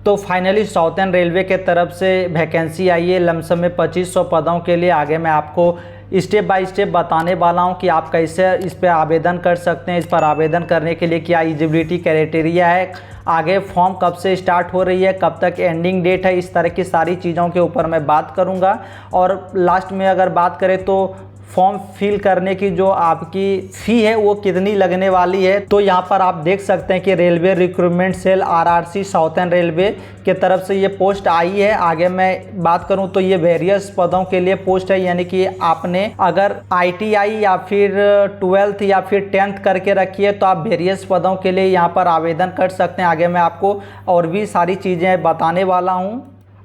तो finally southern railway के तरफ से वैकेंसी आई है लमसम में 2500 पदों के लिए। आगे मैं आपको स्टेप बाय स्टेप बताने वाला हूं कि आप कैसे इस पर आवेदन कर सकते हैं। इस पर आवेदन करने के लिए क्या एलिजिबिलिटी क्राइटेरिया है, आगे फॉर्म कब से स्टार्ट हो रही है, कब तक एंडिंग डेट है, इस तरह की सारी चीज़ों के ऊपर मैं बात करूंगा। और लास्ट में अगर बात करें तो फॉर्म फिल करने की जो आपकी फ़ी है वो कितनी लगने वाली है। तो यहाँ पर आप देख सकते हैं कि railway recruitment cell RRC southern railway के तरफ से ये पोस्ट आई है। आगे मैं बात करूँ तो ये वेरियस पदों के लिए पोस्ट है, यानी कि आपने अगर ITI या फिर 12th या फिर 10th करके रखी है तो आप वेरियस पदों के लिए यहाँ पर आवेदन कर सकते हैं। आगे मैं आपको और भी सारी चीज़ें बताने वाला हूँ।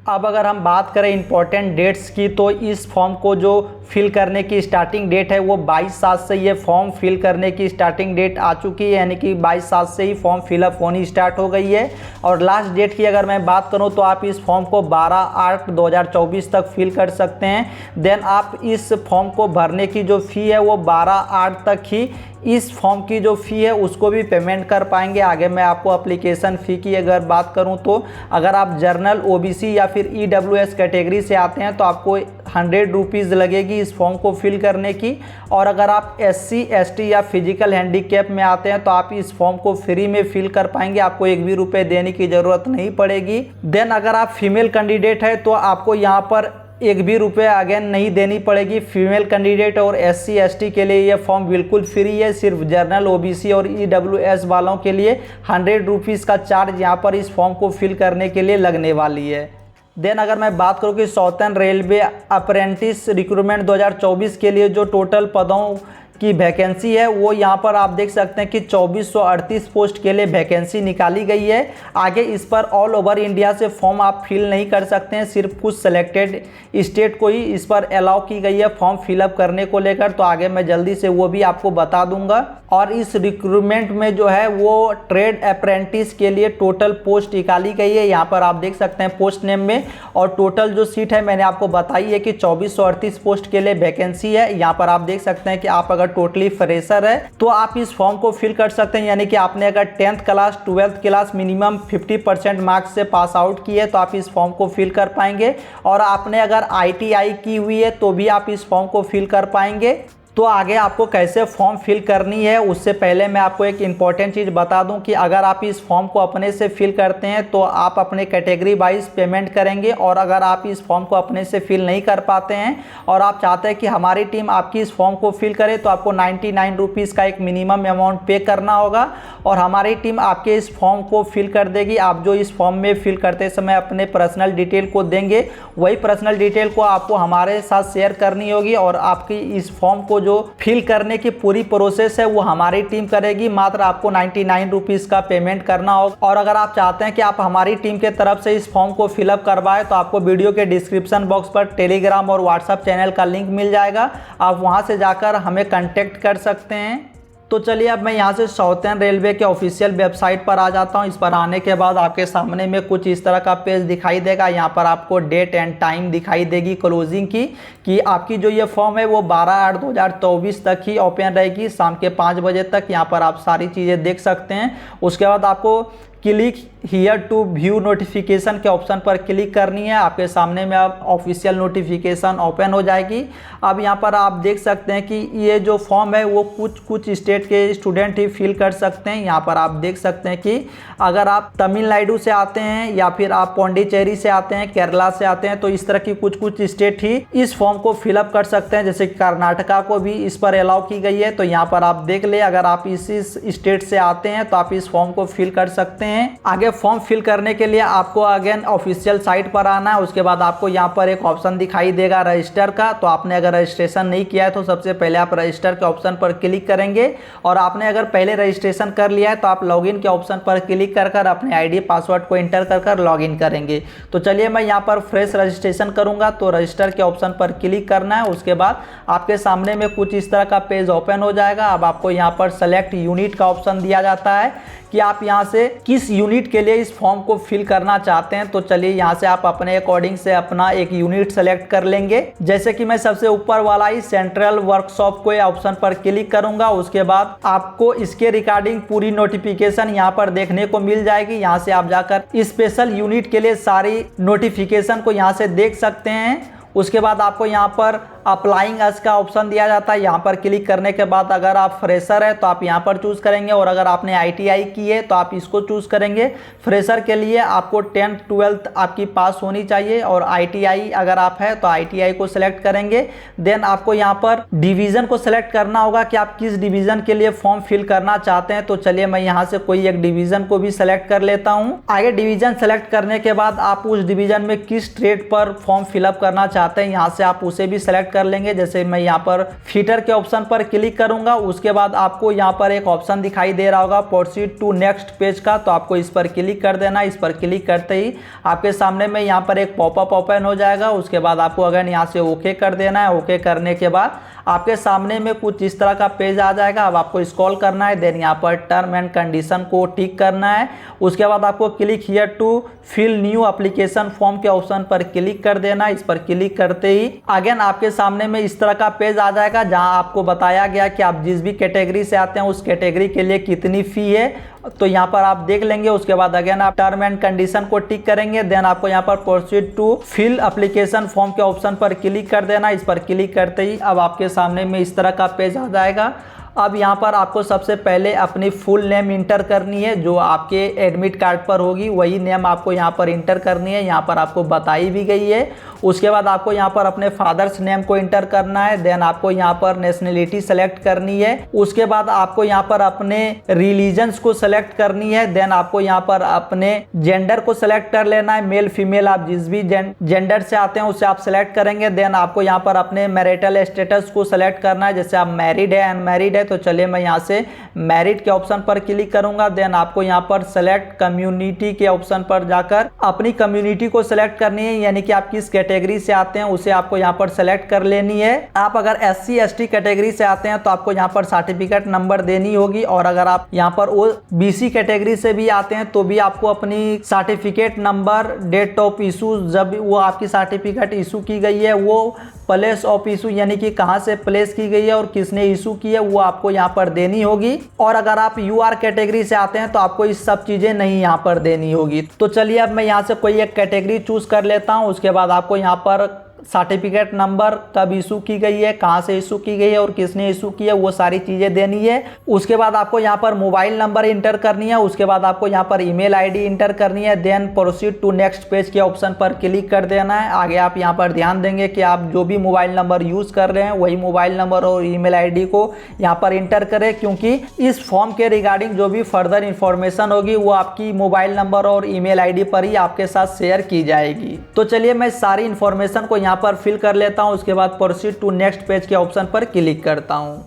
अब अगर हम बात करें इंपॉर्टेंट डेट्स की, तो इस फॉर्म को जो फिल करने की स्टार्टिंग डेट है वो 22/7 से ये फॉर्म फिल करने की स्टार्टिंग डेट आ चुकी है, यानी कि 22/7 से ही फॉर्म फिलअप होनी स्टार्ट हो गई है। और लास्ट डेट की अगर मैं बात करूं तो आप इस फॉर्म को 12/8/2024 तक फिल कर सकते हैं। देन आप इस फॉर्म को भरने की जो फ़ी है वो 12/8 तक ही इस फॉर्म की जो फ़ी है उसको भी पेमेंट कर पाएंगे। आगे मैं आपको एप्लीकेशन फ़ी की अगर बात करूं तो अगर आप जर्नल OBC या फिर EWS कैटेगरी से आते हैं तो आपको 100 रुपीज़ लगेगी इस फॉर्म को फिल करने की। और अगर आप SC ST या फिजिकल हैंडीकैप में आते हैं तो आप इस फॉर्म को फ्री में फिल कर पाएंगे, आपको 1 भी रुपये देने की ज़रूरत नहीं पड़ेगी। देन अगर आप फीमेल कैंडिडेट है तो आपको यहाँ पर 1 भी रुपये अगेन नहीं देनी पड़ेगी। फीमेल कैंडिडेट और SC ST के लिए ये फॉर्म बिल्कुल फ्री है। सिर्फ जर्नल OBC और EWS वालों के लिए 100 रुपीज़ का चार्ज यहाँ पर इस फॉर्म को फिल करने के लिए लगने वाली है। देन अगर मैं बात करूँ कि साउथर्न रेलवे अप्रेंटिस रिक्रूटमेंट 2024 के लिए जो टोटल पदों की वैकेंसी है वो यहाँ पर आप देख सकते हैं कि 2438 पोस्ट के लिए वैकेंसी निकाली गई है। आगे इस पर ऑल ओवर इंडिया से फॉर्म आप फिल नहीं कर सकते हैं, सिर्फ कुछ सेलेक्टेड स्टेट को ही इस पर अलाउ की गई है फॉर्म फिलअप करने को लेकर। तो आगे मैं जल्दी से वो भी आपको बता दूंगा। और इस रिक्रूटमेंट में जो है वो ट्रेड अप्रेंटिस के लिए टोटल पोस्ट निकाली गई है, यहाँ पर आप देख सकते हैं पोस्ट नेम में। और टोटल जो सीट है मैंने आपको बताई है कि 2438 पोस्ट के लिए वैकेंसी है। यहाँ पर आप देख सकते हैं कि आप अगर टोटली फ्रेशर है तो आप इस फॉर्म को फिल कर सकते हैं, यानी कि आपने अगर 10th class 12th class minimum 50% marks से पास आउट की है तो आप इस फॉर्म को फिल कर पाएंगे। और आपने अगर ITI की हुई है तो भी आप इस फॉर्म को फिल कर पाएंगे। तो आगे आपको कैसे फॉर्म फिल करनी है उससे पहले मैं आपको एक इम्पॉर्टेंट चीज़ बता दूं कि अगर आप इस फॉर्म को अपने से फिल करते हैं तो आप अपने कैटेगरी वाइज पेमेंट करेंगे। और अगर आप इस फॉर्म को अपने से फिल नहीं कर पाते हैं और आप चाहते हैं कि हमारी टीम आपकी इस फॉर्म को फिल करे तो आपको 99 रुपीज़ का एक मिनिमम अमाउंट पे करना होगा और हमारी टीम आपके इस फॉर्म को फिल कर देगी। आप जो इस फॉर्म में फिल करते समय अपने पर्सनल डिटेल को देंगे, वही पर्सनल डिटेल को आपको हमारे साथ शेयर करनी होगी और आपकी इस फॉर्म को जो फिल करने की पूरी प्रोसेस है वो हमारी टीम करेगी। मात्र आपको 99 रुपीज़ का पेमेंट करना होगा। और अगर आप चाहते हैं कि आप हमारी टीम के तरफ से इस फॉर्म को फिलअप करवाएं तो आपको वीडियो के डिस्क्रिप्शन बॉक्स पर टेलीग्राम और व्हाट्सएप चैनल का लिंक मिल जाएगा, आप वहां से जाकर हमें कांटेक्ट कर सकते हैं। तो चलिए अब मैं यहाँ से साउथर्न रेलवे के ऑफिशियल वेबसाइट पर आ जाता हूँ। इस पर आने के बाद आपके सामने में कुछ इस तरह का पेज दिखाई देगा। यहाँ पर आपको डेट एंड टाइम दिखाई देगी क्लोजिंग की, कि आपकी जो ये फॉर्म है वो 12/8/2024 तक ही ओपन रहेगी, शाम के 5 बजे तक। यहाँ पर आप सारी चीज़ें देख सकते हैं। उसके बाद आपको click here to view notification के ऑप्शन पर क्लिक करनी है। आपके सामने में अब ऑफिशियल नोटिफिकेशन ओपन हो जाएगी। अब यहाँ पर आप देख सकते हैं कि ये जो फॉर्म है वो कुछ स्टेट के स्टूडेंट ही फिल कर सकते हैं। यहाँ पर आप देख सकते हैं कि अगर आप तमिलनाडु से आते हैं या फिर आप पौंडीचेरी से आते हैं, केरला से आते हैं, तो इस तरह की कुछ स्टेट ही इस फॉर्म को फिलअप कर सकते हैं। जैसे कर्नाटका को भी इस पर अलाउ की गई है। तो यहाँ पर आप देख ले, अगर आप इसी स्टेट से आते हैं तो आप इस फॉर्म को फिल कर सकते हैं। आगे फॉर्म फिल करने के लिए आपको अगेन ऑफिशियल साइट पर आना है। उसके बाद आपको यहाँ पर एक ऑप्शन दिखाई देगा रजिस्टर का। तो आपने अगर रजिस्ट्रेशन नहीं किया है तो सबसे पहले आप रजिस्टर के ऑप्शन पर क्लिक करेंगे। और आपने अगर पहले रजिस्ट्रेशन कर लिया है तो आप लॉगिन के ऑप्शन पर क्लिक कर अपने ID पासवर्ड को एंटर कर लॉगिन करेंगे। तो चलिए मैं यहाँ पर फ्रेश रजिस्ट्रेशन करूँगा। तो रजिस्टर के ऑप्शन पर क्लिक करना है। उसके बाद आपके सामने में कुछ इस तरह का पेज ओपन हो जाएगा। अब आपको यहाँ पर सेलेक्ट यूनिट का ऑप्शन दिया जाता है कि आप यहाँ से किस किस यूनिट के लिए इस फॉर्म को फिल करना चाहते हैं। तो चलिए यहाँ से आप अपने अकॉर्डिंग से अपना एक यूनिट सेलेक्ट कर लेंगे। जैसे कि मैं सबसे ऊपर वाला ही सेंट्रल वर्कशॉप को ऑप्शन पर क्लिक करूंगा, उसके बाद आपको इसके रिगार्डिंग पूरी नोटिफिकेशन यहाँ पर देखने को मिल जाएगी। यहाँ से आप जाकर स्पेशल यूनिट के लिए सारी नोटिफिकेशन को यहाँ से देख सकते हैं। उसके बाद आपको यहाँ पर अप्लाइंग अस का ऑप्शन दिया जाता है। यहाँ पर क्लिक करने के बाद अगर आप फ्रेशर है तो आप यहाँ पर चूज करेंगे, और अगर आपने ITI की है तो आप इसको चूज करेंगे। फ्रेशर के लिए आपको 10th 12th आपकी पास होनी चाहिए, और ITI अगर आप है तो ITI को सिलेक्ट करेंगे। देन आपको यहाँ पर डिवीजन को सिलेक्ट करना होगा कि आप किस डिवीजन के लिए फॉर्म फिल करना चाहते हैं। तो चलिए मैं यहाँ से कोई एक डिवीजन को भी सिलेक्ट कर लेता हूँ। आगे डिवीजन सेलेक्ट करने के बाद आप उस डिवीजन में किस ट्रेड पर फॉर्म फिलअप करना चाहते हैं यहाँ से आप उसे भी सिलेक्ट कर लेंगे। जैसे मैं यहाँ पर फिटर के ऑप्शन पर क्लिक करूंगा, उसके बाद आपको यहाँ पर एक ऑप्शन दिखाई दे रहा होगा प्रोसीड टू नेक्स्ट पेज का, तो आपको इस पर क्लिक कर देना। इस पर क्लिक करते ही आपके सामने में यहाँ पर एक पॉपअप ओपन हो जाएगा। उसके बाद आपको अगर यहाँ से ओके कर देना है। ओके करने के बाद आपके सामने में कुछ इस तरह का पेज आ जाएगा। अब आपको स्क्रॉल करना है, देन यहाँ पर टर्म एंड कंडीशन को टिक करना है। उसके बाद आपको click here to fill new application form के ऑप्शन पर क्लिक कर देना। इस पर क्लिक करते ही अगेन आपके सामने में इस तरह का पेज आ जाएगा, जहां आपको बताया गया कि आप जिस भी कैटेगरी से आते हैं उस कैटेगरी के लिए कितनी फी है, तो यहाँ पर आप देख लेंगे। उसके बाद अगेन आप टर्म एंड कंडीशन को टिक करेंगे। देन आपको यहाँ पर proceed to fill application form के ऑप्शन पर क्लिक कर देना। इस पर क्लिक करते ही अब आपके सामने में इस तरह का पेज आ जाएगा। अब यहाँ पर आपको सबसे पहले अपनी फुल नेम इंटर करनी है, जो आपके एडमिट कार्ड पर होगी वही नेम आपको यहाँ पर इंटर करनी है। यहाँ पर आपको बताई भी गई है। उसके बाद आपको यहाँ पर अपने फादर्स नेम को इंटर करना है। देन आपको यहाँ पर नेशनलिटी सेलेक्ट करनी है। उसके बाद आपको यहाँ पर अपने रिलीजन्स को सेलेक्ट करनी है। देन आपको यहाँ पर अपने जेंडर को सेलेक्ट कर लेना है, मेल फीमेल आप जिस भी जेंडर से आते हैं उसे आप सेलेक्ट करेंगे। देन आपको यहाँ पर अपने मैरिटल स्टेटस को सेलेक्ट करना है, जैसे आप मैरिड है अनमैरिड है। तो चलिए मैं यहाँ से मैरिड के ऑप्शन पर क्लिक करूंगा। देन आपको यहाँ पर सेलेक्ट कम्युनिटी के ऑप्शन पर जाकर अपनी कम्युनिटी को सेलेक्ट करनी है, यानी कि आप किस कैटेगरी से आते हैं उसे आपको यहाँ पर सेलेक्ट कर लेनी है। आप अगर SC ST कैटेगरी से आते हैं तो आपको यहाँ पर सर्टिफिकेट नंबर देनी होगी, और अगर आप यहाँ पर OBC कैटेगरी से भी आते हैं तो भी आपको अपनी certificate number, date of issue, जब वो आपकी सर्टिफिकेट इशू की गई है, वो प्लेस ऑफ इशू यानी कि कहाँ से प्लेस की गई है और किसने इशू की है, वो आपको यहाँ पर देनी होगी। और अगर आप UR कैटेगरी से आते हैं तो आपको इस सब चीज़ें नहीं यहाँ पर देनी होगी। तो चलिए अब मैं यहाँ से कोई एक कैटेगरी चूज कर लेता हूँ। उसके बाद आपको यहाँ पर सर्टिफिकेट नंबर, कब इशू की गई है, कहाँ से इशू की गई है और किसने इशू की है, वो सारी चीज़ें देनी है। उसके बाद आपको यहाँ पर मोबाइल नंबर इंटर करनी है। उसके बाद आपको यहाँ पर ईमेल आईडी इंटर करनी है। Then proceed to next page के ऑप्शन पर क्लिक कर देना है। आगे आप यहाँ पर ध्यान देंगे कि आप जो भी मोबाइल नंबर यूज़ कर रहे हैं वही मोबाइल नंबर और ईमेल आईडी को यहाँ पर इंटर करें, क्योंकि इस फॉर्म के रिगार्डिंग जो भी फर्दर इंफॉर्मेशन होगी वो आपकी मोबाइल नंबर और ईमेल आईडी पर ही आपके साथ शेयर की जाएगी। तो चलिए मैं सारी इंफॉर्मेशन को यहाँ पर फिल कर लेता हूं। उसके बाद प्रोसीड टू नेक्स्ट पेज के ऑप्शन पर क्लिक करता हूं।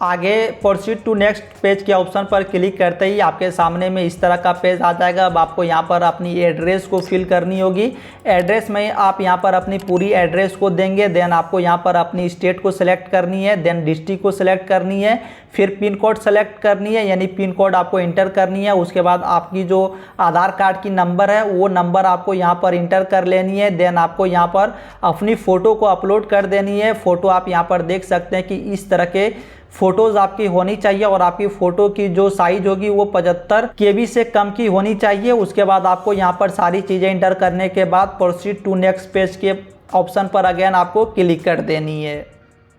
आगे प्रोसीड टू नेक्स्ट पेज के ऑप्शन पर क्लिक करते ही आपके सामने में इस तरह का पेज आ जाएगा। अब आपको यहाँ पर अपनी एड्रेस को फिल करनी होगी। एड्रेस में आप यहाँ पर अपनी पूरी एड्रेस को देंगे। देन आपको यहाँ पर अपनी स्टेट को सिलेक्ट करनी है। देन डिस्ट्रिक्ट को सिलेक्ट करनी है। फिर पिन कोड सेलेक्ट करनी है, यानी पिन कोड आपको इंटर करनी है। उसके बाद आपकी जो आधार कार्ड की नंबर है वो नंबर आपको यहाँ पर इंटर कर लेनी है। देन आपको यहाँ पर अपनी फ़ोटो को अपलोड कर देनी है। फ़ोटो आप यहाँ पर देख सकते हैं कि इस तरह के फ़ोटोज़ आपकी होनी चाहिए, और आपकी फ़ोटो की जो साइज़ होगी वो 75 KB से कम की होनी चाहिए। उसके बाद आपको यहाँ पर सारी चीज़ें इंटर करने के बाद प्रोसीड टू नेक्स्ट पेज के ऑप्शन पर अगेन आपको क्लिक कर देनी है।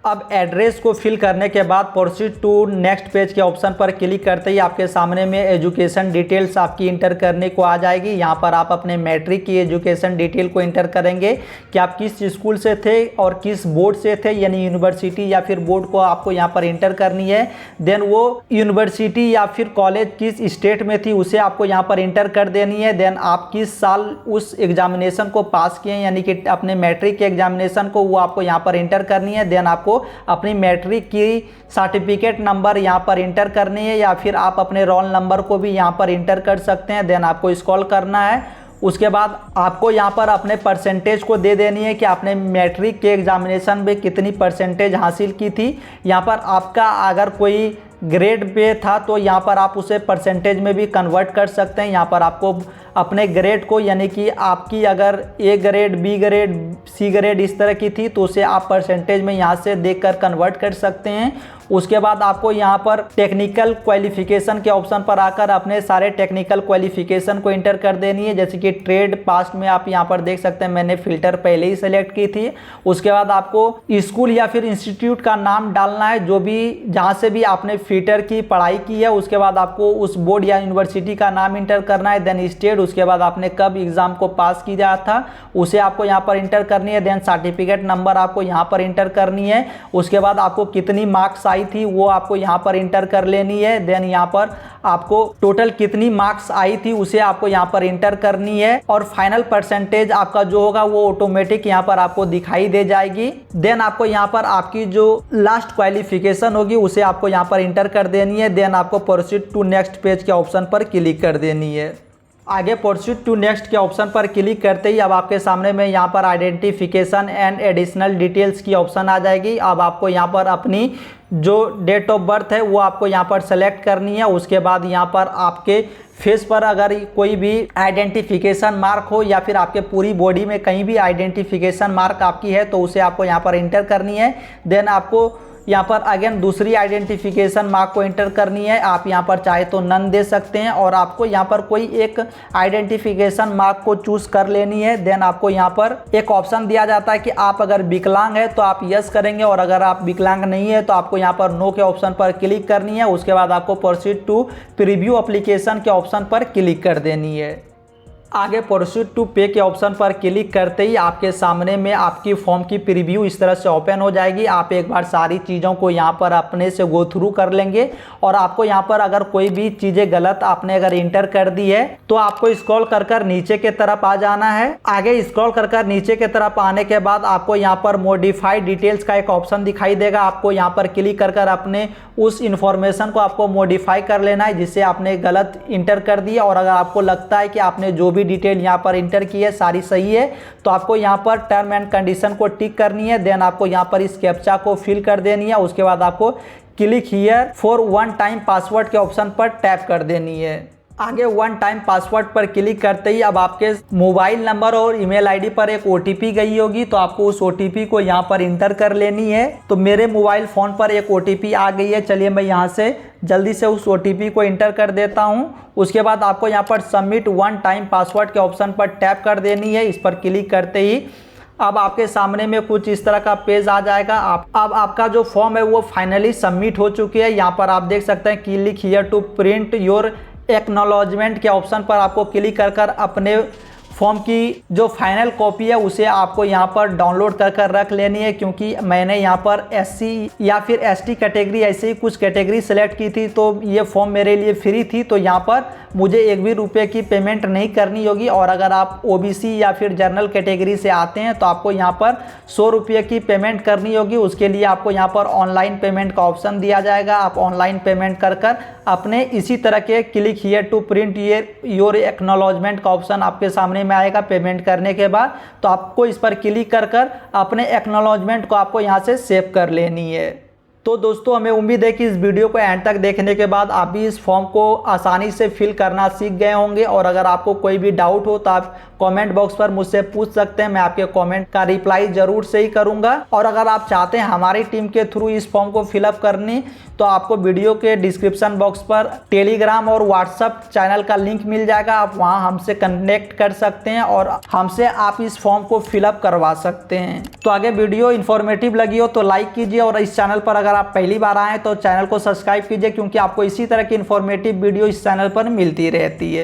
अब एड्रेस को फिल करने के बाद प्रोसीड टू नेक्स्ट पेज के ऑप्शन पर क्लिक करते ही आपके सामने में एजुकेशन डिटेल्स आपकी इंटर करने को आ जाएगी। यहाँ पर आप अपने मैट्रिक की एजुकेशन डिटेल को इंटर करेंगे कि आप किस स्कूल से थे और किस बोर्ड से थे, यानी यूनिवर्सिटी या फिर बोर्ड को आपको यहाँ पर इंटर करनी है। देन वो यूनिवर्सिटी या फिर कॉलेज किस स्टेट में थी उसे आपको यहाँ पर इंटर कर देनी है। देन आप किस साल उस एग्जामिनेशन को पास किए, यानी कि अपने मैट्रिक के एग्जामिनेशन को, वो आपको यहाँ पर इंटर करनी है। देन आपको अपनी मैट्रिक की सर्टिफिकेट नंबर यहाँ पर इंटर करनी है, या फिर आप अपने रोल नंबर को भी यहाँ पर इंटर कर सकते हैं। देन आपको स्क्रॉल करना है। उसके बाद आपको यहाँ पर अपने परसेंटेज को दे देनी है कि आपने मैट्रिक के एग्जामिनेशन में कितनी परसेंटेज हासिल की थी। यहाँ पर आपका अगर कोई ग्रेड पे था तो यहाँ पर आप उसे परसेंटेज में भी कन्वर्ट कर सकते हैं। यहाँ पर आपको अपने ग्रेड को, यानी कि आपकी अगर A grade, B grade, C grade इस तरह की थी तो उसे आप परसेंटेज में यहाँ से देखकर कन्वर्ट कर सकते हैं। उसके बाद आपको यहाँ पर टेक्निकल क्वालिफिकेशन के ऑप्शन पर आकर अपने सारे टेक्निकल क्वालिफिकेशन को इंटर कर देनी है। जैसे कि ट्रेड पास्ट में आप यहाँ पर देख सकते हैं मैंने फ़िल्टर पहले ही सेलेक्ट की थी। उसके बाद आपको स्कूल या फिर इंस्टीट्यूट का नाम डालना है, जो भी जहाँ से भी आपने फ़िल्टर की पढ़ाई की है। उसके बाद आपको उस बोर्ड या यूनिवर्सिटी का नाम इंटर करना है। देन स्टेट, उसके बाद आपने कब एग्ज़ाम को पास किया था उसे आपको यहाँ पर इंटर करनी है। देन सर्टिफिकेट नंबर आपको यहाँ पर इंटर करनी है। उसके बाद आपको कितनी मार्क्स आई थी वो आपको यहाँ पर इंटर कर लेनी है। देन यहाँ पर आपको टोटल कितनी मार्क्स आई थी उसे आपको यहाँ पर इंटर करनी है। और फाइनल परसेंटेज आपका जो होगा वो ऑटोमेटिक यहाँ पर आपको दिखाई दे जाएगी। देन आपको यहाँ पर आपकी जो लास्ट क्वालिफिकेशन होगी उसे आपको यहाँ पर इंटर कर देनी है। देन आपको प्रोसीड टू नेक्स्ट पेज के ऑप्शन पर क्लिक कर देनी है। आगे प्रोसीड टू नेक्स्ट के ऑप्शन पर क्लिक करते ही अब आपके सामने में यहाँ पर आइडेंटिफिकेशन एंड एडिशनल डिटेल्स की ऑप्शन आ जाएगी। अब आपको यहाँ पर अपनी जो डेट ऑफ बर्थ है वो आपको यहाँ पर सेलेक्ट करनी है। उसके बाद यहाँ पर आपके फेस पर अगर कोई भी आइडेंटिफिकेशन मार्क हो या फिर आपके पूरी बॉडी में कहीं भी आइडेंटिफिकेशन मार्क आपकी है तो उसे आपको यहाँ पर इंटर करनी है। देन आपको यहाँ पर अगेन दूसरी आइडेंटिफिकेशन मार्क को इंटर करनी है। आप यहाँ पर चाहे तो नन दे सकते हैं और आपको यहाँ पर कोई एक आइडेंटिफिकेशन मार्क को चूज कर लेनी है। देन आपको यहाँ पर एक ऑप्शन दिया जाता है कि आप अगर विकलांग है तो आप यस करेंगे और अगर आप विकलांग नहीं है तो आपको यहाँ पर नो के ऑप्शन पर क्लिक करनी है। उसके बाद आपको प्रोसीड टू प्रीव्यू एप्लीकेशन के ऑप्शन पर क्लिक कर देनी है। आगे प्रोसीड टू पे के ऑप्शन पर क्लिक करते ही आपके सामने में आपकी फॉर्म की प्रीव्यू इस तरह से ओपन हो जाएगी। आप एक बार सारी चीज़ों को यहाँ पर अपने से गो थ्रू कर लेंगे और आपको यहाँ पर अगर कोई भी चीज़ें गलत आपने अगर इंटर कर दी है तो आपको स्क्रॉल कर नीचे के तरफ आ जाना है। आगे स्क्रॉल कर नीचे के तरफ आने के बाद आपको यहाँ पर मॉडिफाइड डिटेल्स का एक ऑप्शन दिखाई देगा। आपको यहाँ पर क्लिक कर अपने उस इंफॉर्मेशन को आपको मॉडिफाई कर लेना है जिसे आपने गलत इंटर कर दिया। और अगर आपको लगता है कि आपने जो भी डिटेल यहाँ पर इंटर की है सारी सही है तो आपको यहाँ पर टर्म एंड कंडीशन को टिक करनी है। देन आपको यहाँ पर इस कैप्चा को फिल कर देनी है। उसके बाद आपको click here for one time password के ऑप्शन पर टैप कर देनी है। आगे वन टाइम पासवर्ड पर क्लिक करते ही अब आपके मोबाइल नंबर और ईमेल आईडी पर एक ओटीपी गई होगी तो आपको उस ओटीपी को यहाँ पर इंटर कर लेनी है। तो मेरे मोबाइल फ़ोन पर एक ओटीपी आ गई है। चलिए मैं यहाँ से जल्दी से उस ओटीपी को इंटर कर देता हूँ। उसके बाद आपको यहाँ पर सबमिट वन टाइम पासवर्ड के ऑप्शन पर टैप कर देनी है। इस पर क्लिक करते ही अब आपके सामने में कुछ इस तरह का पेज आ जाएगा। अब आपका जो फॉर्म है वो फाइनली सबमिट हो चुकी है। यहाँ पर आप देख सकते हैं click here to print your acknowledgement के ऑप्शन पर आपको क्लिक कर अपने फॉर्म की जो फाइनल कॉपी है उसे आपको यहाँ पर डाउनलोड कर रख लेनी है। क्योंकि मैंने यहाँ पर एससी या फिर एसटी कैटेगरी ऐसे ही कुछ कैटेगरी सेलेक्ट की थी तो ये फॉर्म मेरे लिए फ्री थी तो यहाँ पर मुझे एक भी रुपये की पेमेंट नहीं करनी होगी। और अगर आप ओबीसी या फिर जनरल कैटेगरी से आते हैं तो आपको यहाँ पर 100 रुपये की पेमेंट करनी होगी। उसके लिए आपको यहाँ पर ऑनलाइन पेमेंट का ऑप्शन दिया जाएगा। आप ऑनलाइन पेमेंट कर अपने इसी तरह के click here to print your acknowledgement का ऑप्शन आपके सामने में आएगा पेमेंट करने के बाद। तो आपको इस पर क्लिक कर अपने एक्नॉलेजमेंट को आपको यहाँ से सेव कर लेनी है। तो दोस्तों हमें उम्मीद है कि इस वीडियो को एंड तक देखने के बाद आप भी इस फॉर्म को आसानी से फिल करना सीख गए होंगे। और अगर आपको कोई भी डाउट हो तो आप कमेंट बॉक्स पर मुझसे पूछ सकते हैं। मैं आपके कमेंट का रिप्लाई जरूर से ही करूंगा। और अगर आप चाहते हैं हमारी टीम के थ्रू इस फॉर्म को फिलअप करनी तो आपको वीडियो के डिस्क्रिप्शन बॉक्स पर टेलीग्राम और व्हाट्सएप चैनल का लिंक मिल जाएगा। आप वहां हमसे कनेक्ट कर सकते हैं और हमसे आप इस फॉर्म को फिलअप करवा सकते हैं। तो आगे वीडियो इन्फॉर्मेटिव लगी हो तो लाइक कीजिए और इस चैनल पर अगर आप पहली बार आए तो चैनल को सब्सक्राइब कीजिए क्योंकि आपको इसी तरह की इन्फॉर्मेटिव वीडियो इस चैनल पर मिलती रहती है।